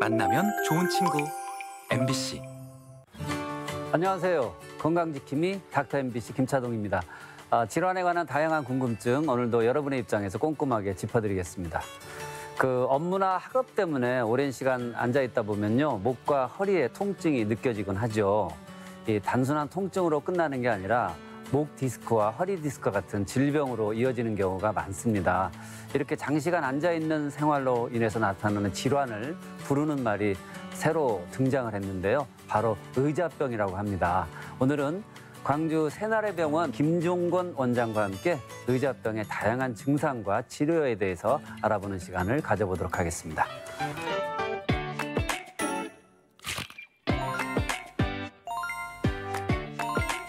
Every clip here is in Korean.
만나면 좋은 친구 MBC. 안녕하세요. 건강지킴이 닥터 MBC 김차동입니다. 질환에 관한 다양한 궁금증 오늘도 여러분의 입장에서 꼼꼼하게 짚어드리겠습니다. 업무나 학업 때문에 오랜 시간 앉아있다 보면요. 목과 허리에 통증이 느껴지곤 하죠. 이 단순한 통증으로 끝나는 게 아니라 목 디스크와 허리 디스크 같은 질병으로 이어지는 경우가 많습니다. 이렇게 장시간 앉아있는 생활로 인해서 나타나는 질환을 부르는 말이 새로 등장을 했는데요. 바로 의자병이라고 합니다. 오늘은 광주 새나래병원 김종건 원장과 함께 의자병의 다양한 증상과 치료에 대해서 알아보는 시간을 가져보도록 하겠습니다.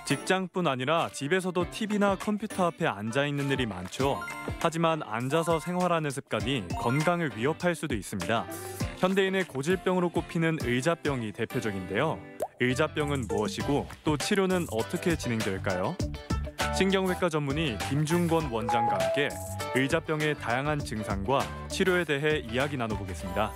직장뿐 아니라 집에서도 TV나 컴퓨터 앞에 앉아있는 일이 많죠. 하지만 앉아서 생활하는 습관이 건강을 위협할 수도 있습니다. 현대인의 고질병으로 꼽히는 의자병이 대표적인데요. 의자병은 무엇이고 또 치료는 어떻게 진행될까요? 신경외과 전문의 김중권 원장과 함께 의자병의 다양한 증상과 치료에 대해 이야기 나눠보겠습니다.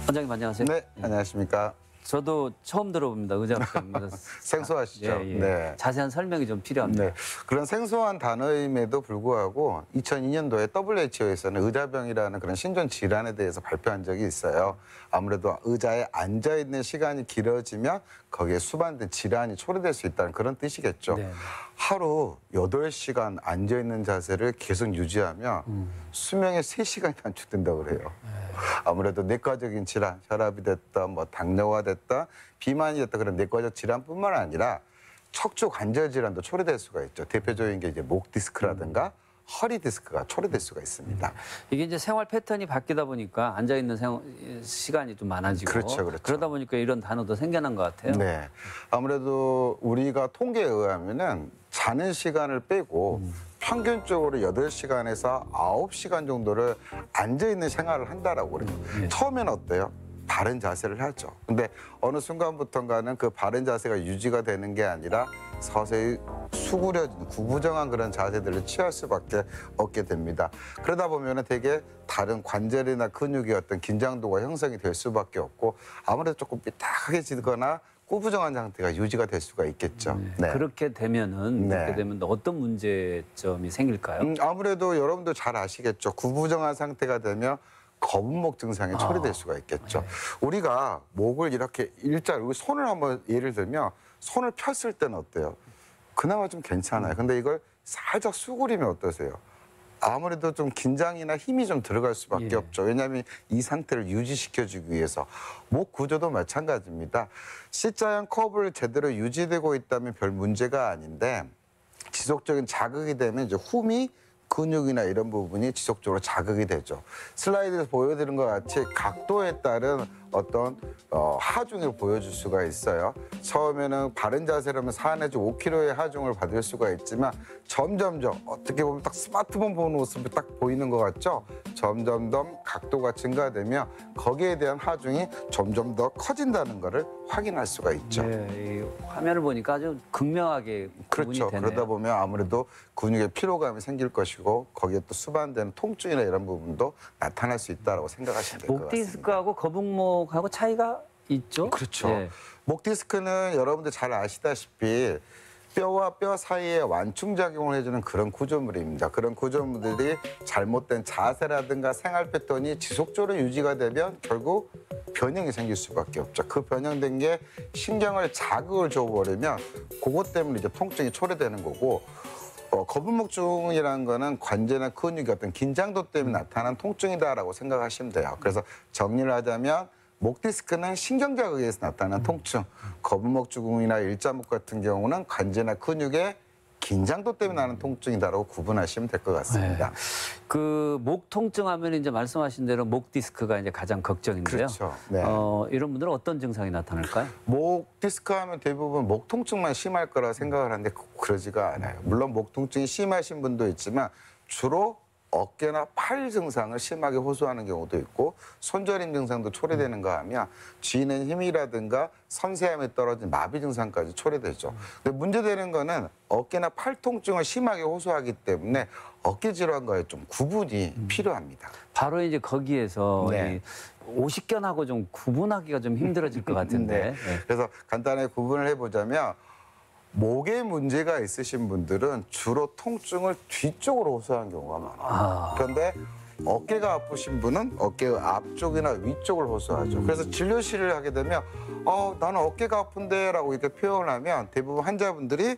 원장님 안녕하세요. 네, 안녕하십니까. 저도 처음 들어봅니다. 의자병. 생소하시죠? 예, 예. 네. 자세한 설명이 좀 필요합니다. 네. 그런 생소한 단어임에도 불구하고 2002년도에 WHO에서는 의자병이라는 그런 신종 질환에 대해서 발표한 적이 있어요. 아무래도 의자에 앉아있는 시간이 길어지면 거기에 수반된 질환이 초래될 수 있다는 그런 뜻이겠죠. 네. 하루 8시간 앉아있는 자세를 계속 유지하면 수명의 3시간이 단축된다고 그래요. 아무래도 내과적인 질환, 혈압이 됐다, 당뇨가 됐다, 비만이 됐다 그런 내과적 질환뿐만 아니라 척추 관절 질환도 초래될 수가 있죠. 대표적인 게 이제 목 디스크라든가 허리 디스크가 초래될 수가 있습니다. 이게 이제 생활 패턴이 바뀌다 보니까 앉아 있는 시간이 좀 많아지고 그렇죠, 그렇죠. 그러다 보니까 이런 단어도 생겨난 것 같아요. 네, 아무래도 우리가 통계에 의하면은 자는 시간을 빼고 평균적으로 8시간에서 9시간 정도를 앉아있는 생활을 한다라고 그래요. 처음에는 어때요? 바른 자세를 하죠. 근데 어느 순간부터인가는 그 바른 자세가 유지가 되는 게 아니라 서서히 수그려진 구부정한 그런 자세들을 취할 수밖에 없게 됩니다. 그러다 보면은 되게 다른 관절이나 근육의 어떤 긴장도가 형성이 될 수밖에 없고 아무래도 조금 삐딱하게지거나 구부정한 상태가 유지가 될 수가 있겠죠. 네. 그렇게 되면은 그렇게 되면 어떤 문제점이 생길까요? 아무래도 여러분도 잘 아시겠죠. 구부정한 상태가 되면 거북목 증상이 초래될 수가 있겠죠. 네. 우리가 목을 이렇게 일자로 손을 한번 예를 들면 손을 폈을 때는 어때요? 그나마 좀 괜찮아요. 근데 이걸 살짝 수그리면 어떠세요? 아무래도 좀 긴장이나 힘이 좀 들어갈 수밖에 없죠. 왜냐하면 이 상태를 유지시켜주기 위해서. 목 구조도 마찬가지입니다. C자형 커브를 제대로 유지되고 있다면 별 문제가 아닌데 지속적인 자극이 되면 이제 훔이 근육이나 이런 부분이 지속적으로 자극이 되죠. 슬라이드에서 보여드린 것 같이 각도에 따른 어떤 하중을 보여줄 수가 있어요. 처음에는 바른 자세라면 4 내지 5kg의 하중을 받을 수가 있지만 점점점 어떻게 보면 딱 스마트폰 보는 모습이 딱 보이는 것 같죠? 점점점 각도가 증가되면 거기에 대한 하중이 점점 더 커진다는 것을 확인할 수가 있죠. 네, 이 화면을 보니까 아주 극명하게 구분이 그렇죠. 되네요. 그러다 보면 아무래도 근육에 피로감이 생길 것이고 거기에 또 수반되는 통증이나 이런 부분도 나타날 수 있다고 생각하시면 될 것 목 같습니다. 디스크하고 거북목하고 차이가 있죠? 그렇죠. 네. 목 디스크는 여러분들 잘 아시다시피 뼈와 뼈 사이에 완충작용을 해주는 그런 구조물입니다. 그런 구조물들이 잘못된 자세라든가 생활 패턴이 지속적으로 유지가 되면 결국 변형이 생길 수밖에 없죠. 그 변형된 게 신경을 자극을 줘버리면 그것 때문에 이제 통증이 초래되는 거고 거북목증이라는 거는 관절이나 근육의 어떤 긴장도 때문에 나타난 통증이다라고 생각하시면 돼요. 그래서 정리를 하자면 목 디스크는 신경 자극에 의해서 나타나는 통증, 거북목증이나 일자목 같은 경우는 관절이나 근육의 긴장도 때문에 나는 통증이다라고 구분하시면 될 것 같습니다. 그 목 통증하면 이제 말씀하신 대로 목 디스크가 이제 가장 걱정인데요. 그렇죠. 네. 이런 분들은 어떤 증상이 나타날까요? 목 디스크 하면 대부분 목 통증만 심할 거라 생각을 하는데 그러지가 않아요. 물론 목 통증이 심하신 분도 있지만 주로 어깨나 팔 증상을 심하게 호소하는 경우도 있고 손저림 증상도 초래되는가 하면 쥐는 힘이라든가 섬세함이 떨어진 마비 증상까지 초래되죠. 근데 문제되는 거는 어깨나 팔 통증을 심하게 호소하기 때문에 어깨 질환과의 좀 구분이 필요합니다. 바로 이제 거기에서 네. 이 오십견하고 좀 구분하기가 좀 힘들어질 것 같은데. 네. 그래서 간단하게 구분을 해보자면 목에 문제가 있으신 분들은 주로 통증을 뒤쪽으로 호소하는 경우가 많아요. 그런데 어깨가 아프신 분은 어깨 앞쪽이나 위쪽을 호소하죠. 그래서 진료실을 하게 되면 나는 어깨가 아픈데 라고 이렇게 표현을 하면 대부분 환자분들이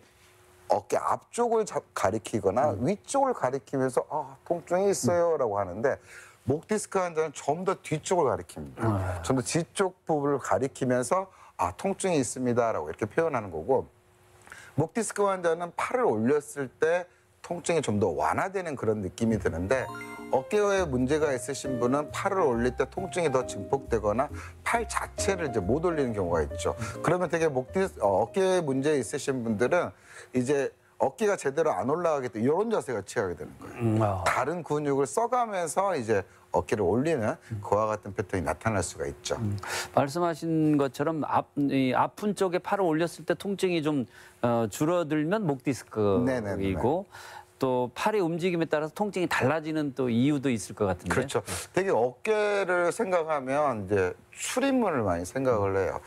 어깨 앞쪽을 가리키거나 위쪽을 가리키면서 통증이 있어요 라고 하는데 목 디스크 환자는 좀 더 뒤쪽을 가리킵니다. 좀 더 뒤쪽 부분을 가리키면서 통증이 있습니다 라고 이렇게 표현하는 거고 목 디스크 환자는 팔을 올렸을 때 통증이 좀 더 완화되는 그런 느낌이 드는데 어깨에 문제가 있으신 분은 팔을 올릴 때 통증이 더 증폭되거나 팔 자체를 이제 못 올리는 경우가 있죠. 그러면 되게 어깨에 문제 있으신 분들은 이제 어깨가 제대로 안 올라가기 때문에 이런 자세가 취하게 되는 거예요. 다른 근육을 써가면서 이제 어깨를 올리는 그와 같은 패턴이 나타날 수가 있죠. 말씀하신 것처럼 아픈 쪽에 팔을 올렸을 때 통증이 좀 줄어들면 목 디스크이고 또 팔의 움직임에 따라서 통증이 달라지는 또 이유도 있을 것 같은데. 그렇죠. 되게 어깨를 생각하면 이제 출입문을 많이 생각을 해요.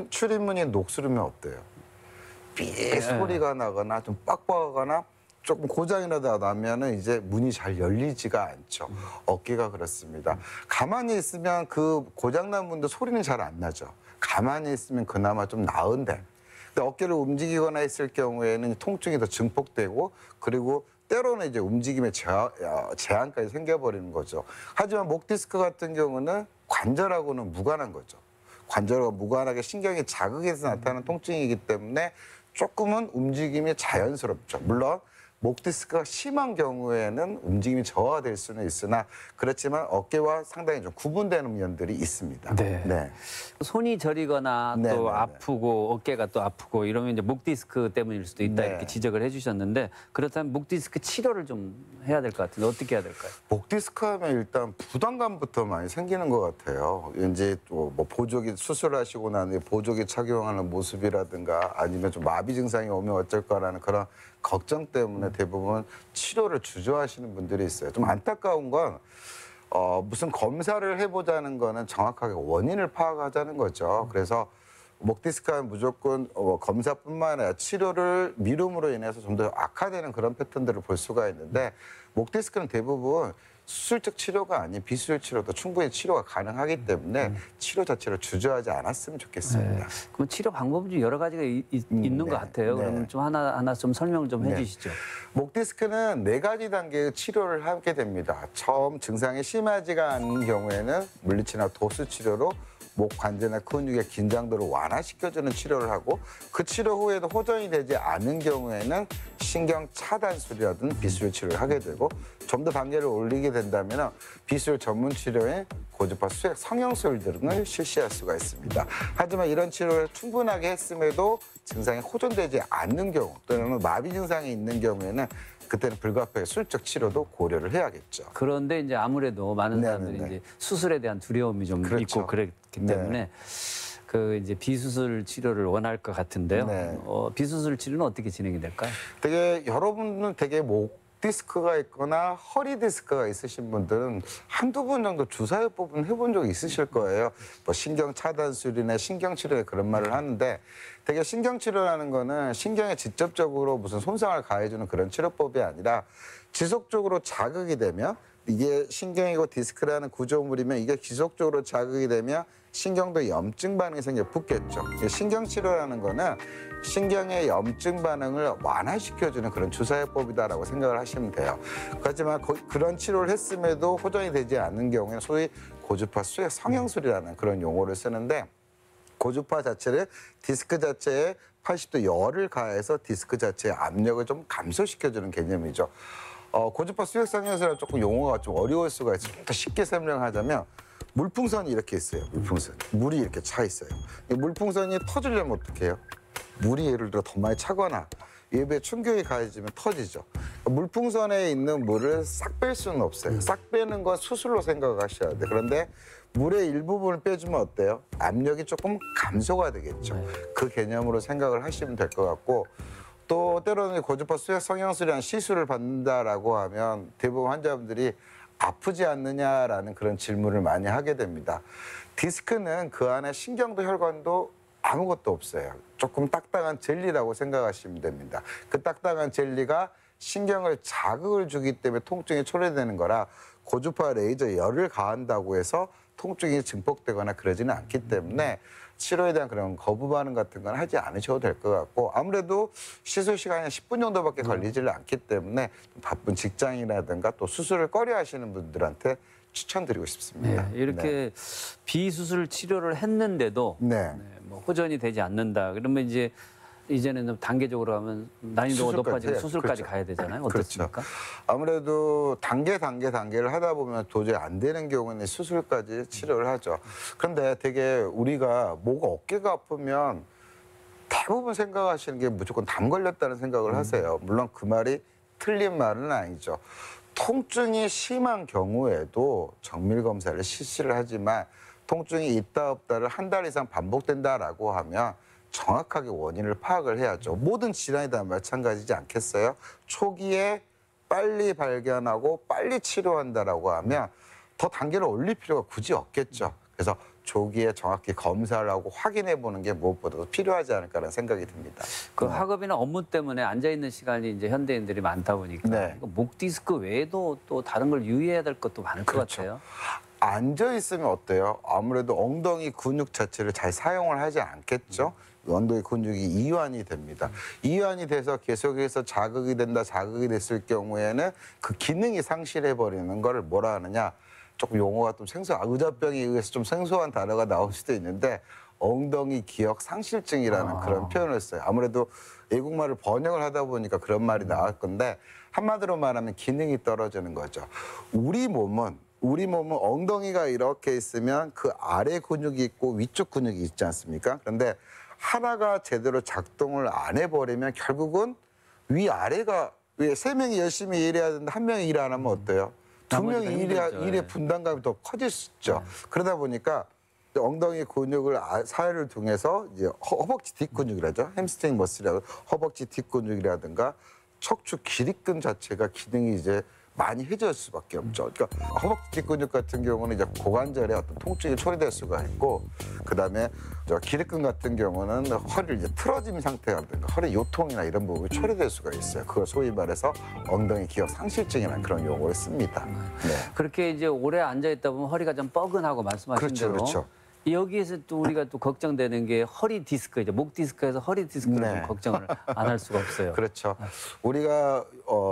출입문이 녹슬으면 어때요? 삐 소리가 나거나 좀 빡빡하거나 조금 고장이라도 나면은 이제 문이 잘 열리지가 않죠. 어깨가 그렇습니다. 가만히 있으면 그 고장난 문도 소리는 잘 안 나죠. 가만히 있으면 그나마 좀 나은데 근데 어깨를 움직이거나 했을 경우에는 통증이 더 증폭되고 그리고 때로는 이제 움직임에 제한까지 생겨버리는 거죠. 하지만 목 디스크 같은 경우는 관절하고는 무관한 거죠. 관절과 무관하게 신경이 자극해서 나타나는 통증이기 때문에 조금은 움직임이 자연스럽죠. 물론 목 디스크가 심한 경우에는 움직임이 저하될 수는 있으나 그렇지만 어깨와 상당히 좀 구분되는 면들이 있습니다. 네. 손이 저리거나 네, 또 네, 아프고 어깨가 또 아프고 이러면 이제 목 디스크 때문일 수도 있다 네. 이렇게 지적을 해주셨는데 그렇다면 목 디스크 치료를 좀 해야 될 것 같은데 어떻게 해야 될까요? 목 디스크 하면 일단 부담감부터 많이 생기는 것 같아요. 이제 또 뭐 보조기 수술하시고 난 후에 보조기 착용하는 모습이라든가 아니면 좀 마비 증상이 오면 어쩔 거라는 그런 걱정 때문에 대부분 치료를 주저하시는 분들이 있어요. 좀 안타까운 건 무슨 검사를 해보자는 거는 정확하게 원인을 파악하자는 거죠. 그래서 목 디스크는 무조건 검사뿐만 아니라 치료를 미룸으로 인해서 좀 더 악화되는 그런 패턴들을 볼 수가 있는데 목 디스크는 대부분 수술적 치료가 아닌 비수술 치료도 충분히 치료가 가능하기 때문에 치료 자체를 주저하지 않았으면 좋겠습니다. 그럼 치료 방법은 좀 여러 가지가 있는 것 같아요. 그러면 좀 하나 좀 설명 좀 해주시죠. 목 디스크는 4가지 단계의 치료를 하게 됩니다. 처음 증상이 심하지가 않은 경우에는 물리치료나 도수 치료로 목 관절이나 근육의 긴장도를 완화시켜주는 치료를 하고 그 치료 후에도 호전이 되지 않은 경우에는 신경 차단술이라든 비수술 치료를 하게 되고 좀 더 단계를 올리게 된다면 비수술 전문 치료에 고주파 수액 성형술 등을 실시할 수가 있습니다. 하지만 이런 치료를 충분하게 했음에도 증상이 호전되지 않는 경우 또는 마비 증상이 있는 경우에는 그때는 불가피하게 술적 치료도 고려를 해야겠죠. 그런데 이제 아무래도 많은 사람들이 이제 수술에 대한 두려움이 좀 그렇죠. 있고 그랬기 때문에 그 이제 비수술 치료를 원할 것 같은데요. 네. 비수술 치료는 어떻게 진행이 될까요? 되게 여러분은 되게 목 디스크가 있거나 허리 디스크가 있으신 분들은 한두 번 정도 주사요법은 해본 적이 있으실 거예요. 뭐 신경 차단술이나 신경치료에 그런 말을 하는데 되게 신경치료라는 거는 신경에 직접적으로 무슨 손상을 가해주는 그런 치료법이 아니라 지속적으로 자극이 되면 이게 신경이고 디스크라는 구조물이면 이게 지속적으로 자극이 되면 신경도 염증 반응이 생겨 붓겠죠. 신경치료라는 거는 신경의 염증 반응을 완화시켜주는 그런 주사요법이다라고 생각을 하시면 돼요. 하지만 그런 치료를 했음에도 호전이 되지 않는 경우에는 소위 고주파 수액 성형술이라는 그런 용어를 쓰는데 고주파 자체를 디스크 자체에 80도 열을 가해서 디스크 자체의 압력을 좀 감소시켜주는 개념이죠. 고주파 수액 성형술은 조금 용어가 좀 어려울 수가 있어요. 좀 더 쉽게 설명하자면 물풍선이 이렇게 있어요. 물풍선. 물이 이렇게 차 있어요. 이 물풍선이 터지려면 어떻게 해요? 물이 예를 들어 더 많이 차거나 외부에 충격이 가해지면 터지죠. 물풍선에 있는 물을 싹 뺄 수는 없어요. 싹 빼는 건 수술로 생각하셔야 돼요. 그런데 물의 일부분을 빼주면 어때요? 압력이 조금 감소가 되겠죠. 그 개념으로 생각을 하시면 될 것 같고, 또 때로는 고주파 수액 성형술이라는 시술을 받는다라고 하면 대부분 환자분들이 아프지 않느냐라는 그런 질문을 많이 하게 됩니다. 디스크는 그 안에 신경도 혈관도 아무것도 없어요. 조금 딱딱한 젤리라고 생각하시면 됩니다. 그 딱딱한 젤리가 신경을 자극을 주기 때문에 통증이 초래되는 거라 고주파 레이저 열을 가한다고 해서 통증이 증폭되거나 그러지는 않기 때문에 치료에 대한 그런 거부 반응 같은 건 하지 않으셔도 될 것 같고, 아무래도 시술 시간이 10분 정도밖에 걸리지를 않기 때문에 바쁜 직장이라든가 또 수술을 꺼려 하시는 분들한테 추천드리고 싶습니다. 네, 이렇게 비수술 치료를 했는데도 네. 뭐 호전이 되지 않는다. 그러면 이제는 단계적으로 하면 난이도가 수술까지 높아지고 해야죠. 수술까지 그렇죠. 가야 되잖아요. 그렇죠. 어떻습니까? 아무래도 단계를 하다 보면 도저히 안 되는 경우는 수술까지 치료를 하죠. 그런데 되게 우리가 목 어깨가 아프면 대부분 생각하시는 게 무조건 담 걸렸다는 생각을 하세요. 물론 그 말이 틀린 말은 아니죠. 통증이 심한 경우에도 정밀 검사를 실시를 하지만 통증이 있다 없다를 한 달 이상 반복된다라고 하면 정확하게 원인을 파악을 해야죠. 모든 질환이 다 마찬가지지 않겠어요? 초기에 빨리 발견하고 빨리 치료한다라고 하면 더 단계를 올릴 필요가 굳이 없겠죠. 그래서 조기에 정확히 검사를 하고 확인해 보는 게 무엇보다도 필요하지 않을까라는 생각이 듭니다. 그 학업이나 업무 때문에 앉아 있는 시간이 이제 현대인들이 많다 보니까 네. 목 디스크 외에도 또 다른 걸 유의해야 될 것도 많을 그렇죠. 것 같아요. 앉아 있으면 어때요? 아무래도 엉덩이 근육 자체를 잘 사용을 하지 않겠죠. 엉덩이 근육이 이완이 됩니다. 이완이 돼서 계속해서 자극이 된다, 자극이 됐을 경우에는 그 기능이 상실해 버리는 걸 뭐라 하느냐? 조금 용어가 좀 의자병에 의해서 좀 생소한 단어가 나올 수도 있는데 엉덩이 기억 상실증이라는 그런 표현을 써요. 아무래도 외국말을 번역을 하다 보니까 그런 말이 나올 건데 한마디로 말하면 기능이 떨어지는 거죠. 우리 몸은 엉덩이가 이렇게 있으면 그 아래 근육이 있고 위쪽 근육이 있지 않습니까? 그런데 하나가 제대로 작동을 안 해버리면 결국은 위아래가 왜 세 명이 열심히 일해야 되는데 한 명이 일 안 하면 어때요? 두 명이 일의 분담감이 더 커질 수 있죠. 그러다 보니까 엉덩이 근육을 사이를 통해서 이제 허벅지 뒷근육이라죠. 햄스트링 머슬이라고 허벅지 뒷근육이라든가 척추 기립근 자체가 기능이 이제 많이 해질 수밖에 없죠. 그러니까 허벅지 뒷근육 같은 경우는 이제 고관절에 어떤 통증이 초래될 수가 있고, 그다음에 기립근 같은 경우는 허리를 이제 틀어진 상태라든가 허리 요통이나 이런 부분이 초래될 수가 있어요. 그걸 소위 말해서 엉덩이 기억 상실증이라는 그런 용어를 씁니다. 네. 그렇게 이제 오래 앉아 있다 보면 허리가 좀 뻐근하고 말씀하신 그렇죠, 대로 그렇죠. 여기에서 또 우리가 또 걱정되는 게 허리 디스크, 이제 목 디스크에서 허리 디스크를 네. 좀 걱정을 안 할 수가 없어요. 그렇죠. 우리가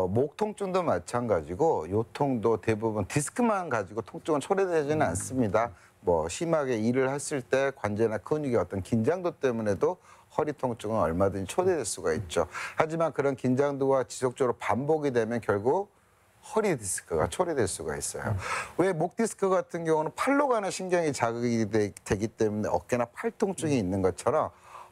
목 통증도 마찬가지고 요통도 대부분 디스크만 가지고 통증은 초래되지는 않습니다. 뭐 심하게 일을 했을 때 관제나 근육의 어떤 긴장도 때문에도 허리 통증은 얼마든지 초래될 수가 있죠. 하지만 그런 긴장도가 지속적으로 반복이 되면 결국 허리 디스크가 초래될 수가 있어요. 왜 목 디스크 같은 경우는 팔로 가는 신경이 자극이 되기 때문에 어깨나 팔 통증이 있는 것처럼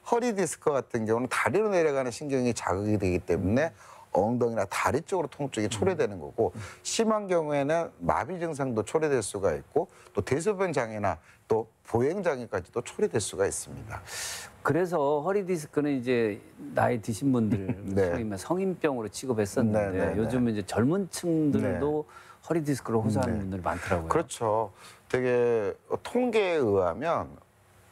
허리 디스크 같은 경우는 다리로 내려가는 신경이 자극이 되기 때문에 엉덩이나 다리 쪽으로 통증이 초래되는 거고, 심한 경우에는 마비 증상도 초래될 수가 있고 또 대소변 장애나 또 보행 장애까지도 초래될 수가 있습니다. 그래서 허리 디스크는 이제 나이 드신 분들 네. 소위 말해 성인병으로 취급했었는데 네, 네, 요즘은 이제 젊은 층들도 허리 디스크를 호소하는 분들이 많더라고요. 그렇죠. 되게 통계에 의하면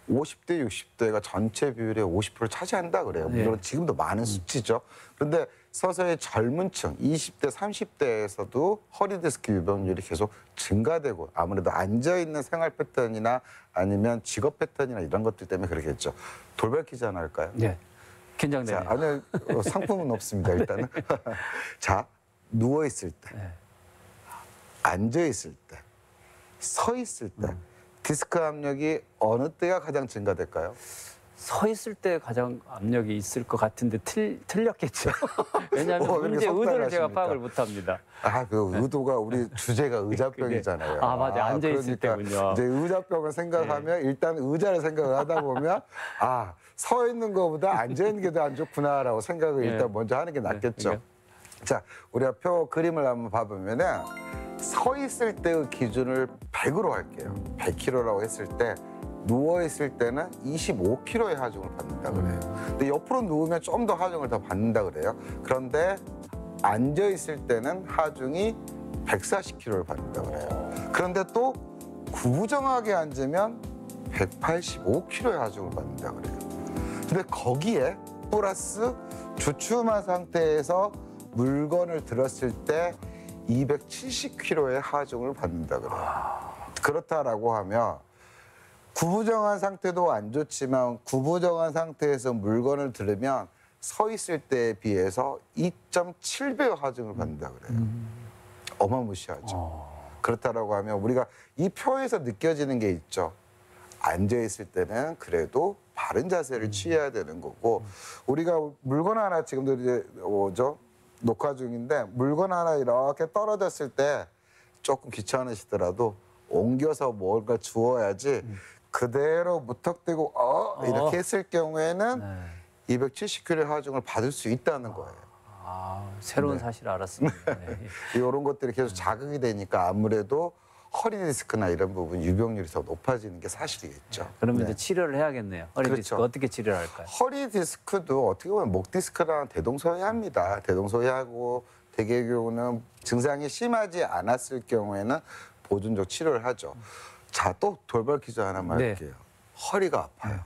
50대, 60대가 전체 비율의 50%를 차지한다 그래요. 물론 지금도 많은 수치죠. 그런데 서서히 젊은 층, 20대, 30대에서도 허리 디스크 유병률이 계속 증가되고, 아무래도 앉아있는 생활 패턴이나 아니면 직업 패턴이나 이런 것들 때문에 그러겠죠. 돌발 퀴즈 하나 할까요? 네. 긴장되네요. 자, 아니, 상품은 없습니다, 일단은. 자, 누워있을 때, 앉아있을 때, 서있을 때, 디스크 압력이 어느 때가 가장 증가될까요? 서 있을 때 가장 압력이 있을 것 같은데 틀렸겠죠. 왜냐하면 그렇게 문제 의도를 제가 속단하십니까? 파악을 못합니다. 그 의도가 우리 주제가 의자병이잖아요. 아, 맞아요. 앉아있을 그러니까 때군요. 이제 의자병을 생각하면 일단 의자를 생각을 하다 보면 서 있는 것보다 앉아 있는 게 더 안 좋구나라고 생각을 예. 일단 먼저 하는 게 낫겠죠. 그러게요. 자, 우리가 그림을 한번 봐보면은 서 있을 때의 기준을 100으로 할게요. 100kg라고 했을 때 누워 있을 때는 25kg의 하중을 받는다 그래요. 근데 옆으로 누우면 좀 더 하중을 더 받는다 그래요. 그런데 앉아 있을 때는 하중이 140kg를 받는다 그래요. 그런데 또 구부정하게 앉으면 185kg의 하중을 받는다 그래요. 근데 거기에 플러스 주춤한 상태에서 물건을 들었을 때 270kg의 하중을 받는다 그래요. 그렇다라고 하면 구부정한 상태도 안 좋지만 구부정한 상태에서 물건을 들으면 서 있을 때에 비해서 2.7배의 하중을 받는다 그래요. 어마무시하죠. 그렇다라고 하면 우리가 이 표에서 느껴지는 게 있죠. 앉아 있을 때는 그래도 바른 자세를 취해야 되는 거고 우리가 물건 하나 지금도 이제 녹화 중인데 물건 하나 이렇게 떨어졌을 때 조금 귀찮으시더라도 옮겨서 뭔가 주워야지 그대로 무턱대고 이렇게 했을 경우에는 네. 270kg의 하중을 받을 수 있다는 거예요. 새로운 네. 사실을 알았습니다. 네. 이런 것들이 계속 자극이 되니까 아무래도 허리 디스크나 이런 부분 유병률이 더 높아지는 게 사실이겠죠. 그러면 네. 이제 치료를 해야겠네요. 허리 그렇죠. 디스크 어떻게 치료를 할까요? 허리 디스크도 어떻게 보면 목 디스크랑 대동소이합니다. 대동소이하고 대개의 경우는 증상이 심하지 않았을 경우에는 보존적 치료를 하죠. 자, 또 돌발 퀴즈 하나만 네. 할게요. 허리가 아파요.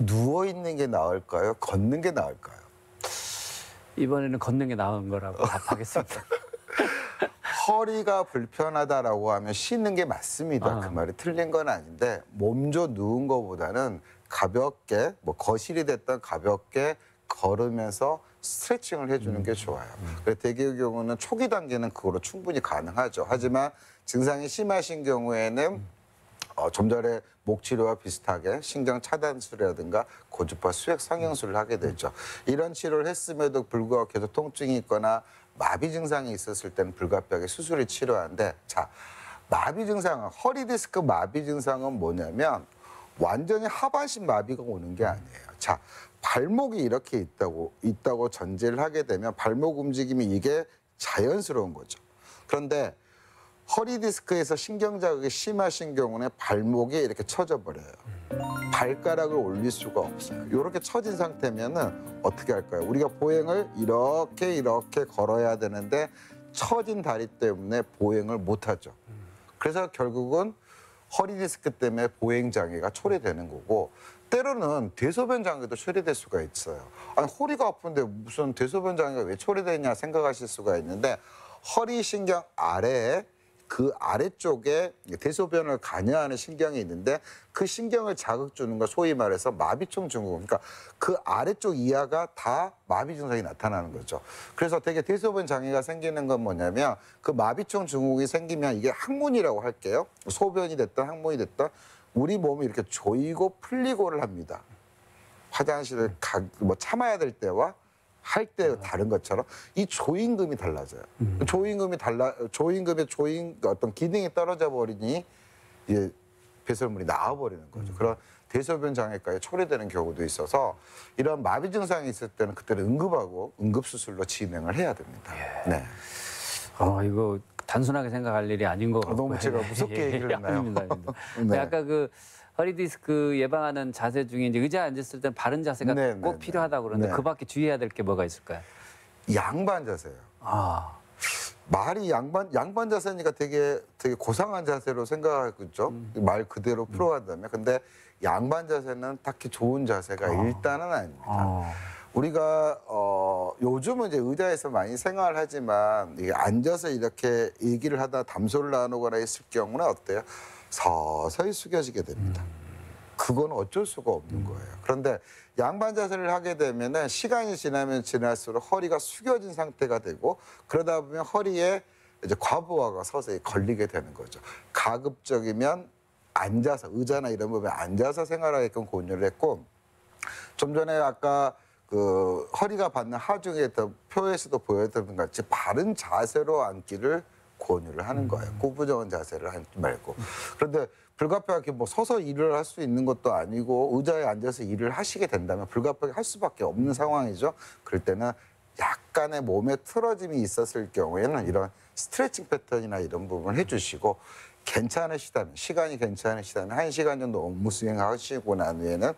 누워 있는 게 나을까요? 걷는 게 나을까요? 이번에는 걷는 게 나은 거라고 답하겠습니다. 허리가 불편하다라고 하면 쉬는 게 맞습니다. 아. 그 말이 틀린 건 아닌데 몸져 누운 거보다는 가볍게 거실이 됐던 가볍게 걸으면서 스트레칭을 해주는 게 좋아요. 그래서 대개의 경우는 초기 단계는 그거로 충분히 가능하죠. 하지만 증상이 심하신 경우에는 좀 전에 목 치료와 비슷하게 신경 차단술이라든가 고주파 수액 성형술을 하게 되죠. 이런 치료를 했음에도 불구하고 계속 통증이 있거나 마비 증상이 있었을 때는 불가피하게 수술을 치료하는데 자, 마비 증상은 허리 디스크 마비 증상은 뭐냐면 완전히 하반신 마비가 오는 게 아니에요. 자, 발목이 이렇게 있다고 전제를 하게 되면 발목 움직임이 이게 자연스러운 거죠. 그런데 허리 디스크에서 신경 자극이 심하신 경우는 발목이 이렇게 처져 버려요. 발가락을 올릴 수가 없어요. 이렇게 처진 상태면은 어떻게 할까요? 우리가 보행을 이렇게 걸어야 되는데 처진 다리 때문에 보행을 못 하죠. 그래서 결국은 허리 디스크 때문에 보행 장애가 초래되는 거고 때로는 대소변 장애도 초래될 수가 있어요. 아니 허리가 아픈데 무슨 대소변 장애가 왜 초래되냐 생각하실 수가 있는데 허리 신경 아래에 그 아래쪽에 대소변을 관여하는 신경이 있는데 그 신경을 자극 주는 거 소위 말해서 마비총 증후군. 그러니까 그 아래쪽 이하가 다 마비 증상이 나타나는 거죠. 그래서 되게 대소변 장애가 생기는 건 뭐냐면 그 마비총 증후군이 생기면 이게 항문이라고 할게요. 소변이 됐든 항문이 됐든 우리 몸이 이렇게 조이고 풀리고를 합니다. 화장실을 참아야 될 때와 할 때 다른 것처럼 이 조임금이 달라져요. 조임금의 어떤 기능이 떨어져 버리니 이제 배설물이 나와버리는 거죠. 그런 대소변 장애까지 초래되는 경우도 있어서 이런 마비 증상이 있을 때는 그때는 응급하고 응급수술로 진행을 해야 됩니다. 네. 이거 단순하게 생각할 일이 아닌 것 같고요. 너무 제가 무섭게 얘기를 했나요? 아닙니다. 아닙니다. 네. 아까 그 허리 디스크 예방하는 자세 중에 이제 의자에 앉았을 때는 바른 자세가 네, 꼭 네, 필요하다고 그러는데 네. 그 밖에 주의해야 될 게 뭐가 있을까요? 양반 자세요. 말이 양반 자세니까 되게 고상한 자세로 생각하겠죠. 말 그대로 풀어간다면. 근데 양반 자세는 딱히 좋은 자세가 일단은 아닙니다. 우리가 요즘은 이제 의자에서 많이 생활하지만 이게 앉아서 이렇게 얘기를 하다 담소를 나누거나 했을 경우는 어때요? 서서히 숙여지게 됩니다. 그건 어쩔 수가 없는 거예요. 그런데 양반 자세를 하게 되면은 시간이 지나면 지날수록 허리가 숙여진 상태가 되고 그러다 보면 허리에 이제 과부하가 서서히 걸리게 되는 거죠. 가급적이면 앉아서 의자나 이런 부분에 앉아서 생활하게끔 권유를 했고 좀 전에 아까 그 허리가 받는 하중에 표에서도 보여드린 것 같이 바른 자세로 앉기를 권유를 하는 거예요. 구부정한 자세를 앉지 말고. 그런데 불가피하게 뭐 서서 일을 할 수 있는 것도 아니고 의자에 앉아서 일을 하시게 된다면 불가피하게 할 수밖에 없는 상황이죠. 그럴 때는 약간의 몸에 틀어짐이 있었을 경우에는 이런 스트레칭 패턴이나 이런 부분을 해주시고 괜찮으시다면 시간이 괜찮으시다면 1시간 정도 업무 수행하시고 난 후에는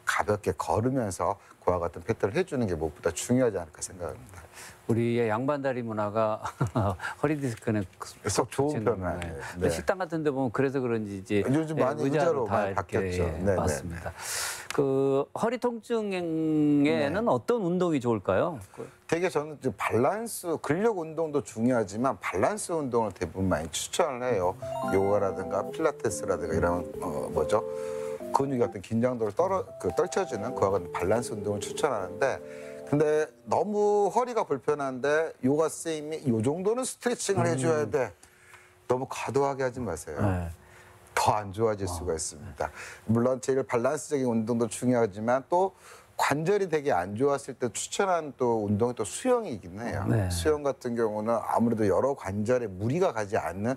가볍게 걸으면서 그와 같은 패턴을 해주는 게 무엇보다 중요하지 않을까 생각합니다. 우리의 양반다리 문화가 허리 디스크는 썩 좋은 편은 아니에요. 네. 식당 같은 데 보면 그래서 그런지 이제 요즘 많이 의자로 다 많이 이렇게, 바뀌었죠. 예, 네네. 맞습니다. 그 허리 통증에는 어떤 운동이 좋을까요? 되게 저는 이제 밸런스 근력 운동도 중요하지만 밸런스 운동을 대부분 많이 추천을 해요. 요가라든가 필라테스라든가 이런 근육의 어떤 긴장도를 떨쳐주는 그와 같은 밸런스 운동을 추천하는데 근데 너무 허리가 불편한데 요가 선생님이 이 정도는 스트레칭을 해줘야 돼. 너무 과도하게 하지 마세요. 네. 더 안 좋아질 수가 있습니다. 물론 제일 밸런스적인 운동도 중요하지만 또 관절이 되게 안 좋았을 때 추천한 또 운동이 또 수영이긴 해요. 네. 수영 같은 경우는 아무래도 여러 관절에 무리가 가지 않는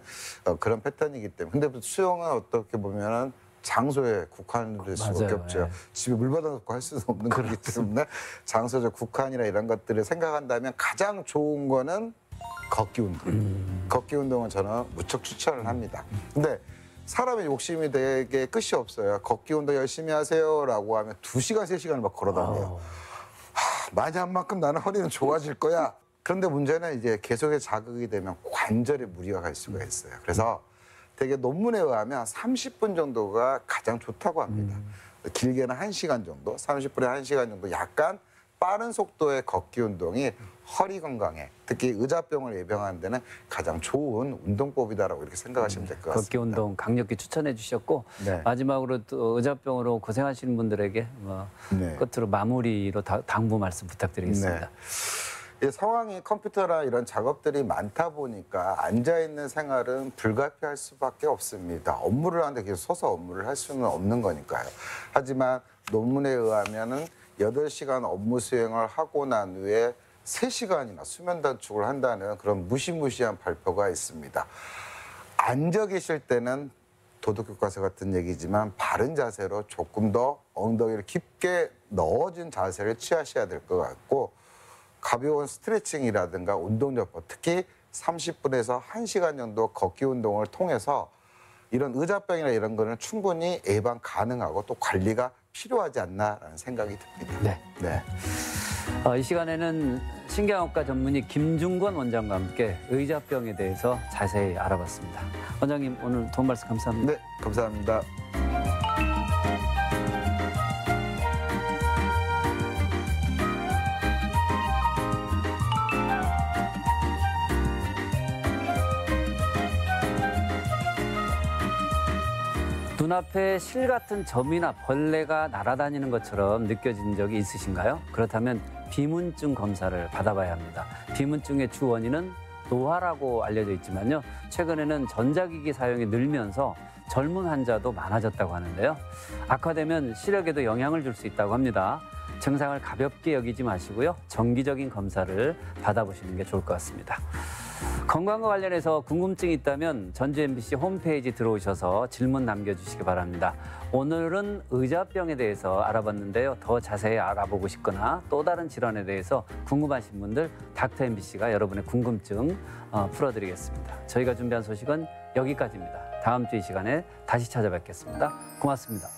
그런 패턴이기 때문에. 근데 수영은 어떻게 보면은 장소에 국한될 수밖에 맞아요. 없죠. 네. 집에 물 받아놓고 할 수는 없는 거기 때문에 장소적 국한이나 이런 것들을 생각한다면 가장 좋은 거는 걷기 운동. 걷기 운동은 저는 무척 추천을 합니다. 근데 사람의 욕심이 되게 끝이 없어요. 걷기 운동 열심히 하세요라고 하면 2시간, 3시간을 막 걸어다녀요. 많이 한 만큼 나는 허리는 좋아질 거야. 그런데 문제는 이제 계속해서 자극이 되면 관절에 무리가 갈 수가 있어요. 그래서 되게 논문에 의하면 30분 정도가 가장 좋다고 합니다. 길게는 1시간 정도, 30분에 1시간 정도 약간 빠른 속도의 걷기 운동이 허리 건강에 특히 의자병을 예방하는 데는 가장 좋은 운동법이다라고 이렇게 생각하시면 될 것 같습니다. 걷기 운동 강력히 추천해 주셨고 네. 마지막으로 또 의자병으로 고생하시는 분들에게 네. 끝으로 마무리로 당부 말씀 부탁드리겠습니다. 이 상황이 컴퓨터나 이런 작업들이 많다 보니까 앉아있는 생활은 불가피할 수밖에 없습니다. 업무를 하는데 계속 서서 업무를 할 수는 없는 거니까요. 하지만 논문에 의하면은 8시간 업무 수행을 하고 난 후에 3시간이나 수면 단축을 한다는 그런 무시무시한 발표가 있습니다. 앉아 계실 때는 도덕교과서 같은 얘기지만 바른 자세로 조금 더 엉덩이를 깊게 넣어준 자세를 취하셔야 될 것 같고 가벼운 스트레칭이라든가 운동요법, 특히 30분에서 1시간 정도 걷기 운동을 통해서 이런 의자병이나 이런 거는 충분히 예방 가능하고 또 관리가 필요하지 않나라는 생각이 듭니다. 네. 네. 이 시간에는 신경학과 전문의 김중권 원장과 함께 의자병에 대해서 자세히 알아봤습니다. 원장님 오늘 도움 말씀 감사합니다. 네, 감사합니다. 눈앞에 실 같은 점이나 벌레가 날아다니는 것처럼 느껴진 적이 있으신가요? 그렇다면 비문증 검사를 받아봐야 합니다. 비문증의 주 원인은 노화라고 알려져 있지만요. 최근에는 전자기기 사용이 늘면서 젊은 환자도 많아졌다고 하는데요. 악화되면 시력에도 영향을 줄 수 있다고 합니다. 증상을 가볍게 여기지 마시고요. 정기적인 검사를 받아보시는 게 좋을 것 같습니다. 건강과 관련해서 궁금증이 있다면 전주 MBC 홈페이지 들어오셔서 질문 남겨주시기 바랍니다. 오늘은 의자병에 대해서 알아봤는데요. 더 자세히 알아보고 싶거나 또 다른 질환에 대해서 궁금하신 분들 닥터 MBC가 여러분의 궁금증 풀어드리겠습니다. 저희가 준비한 소식은 여기까지입니다. 다음 주 이 시간에 다시 찾아뵙겠습니다. 고맙습니다.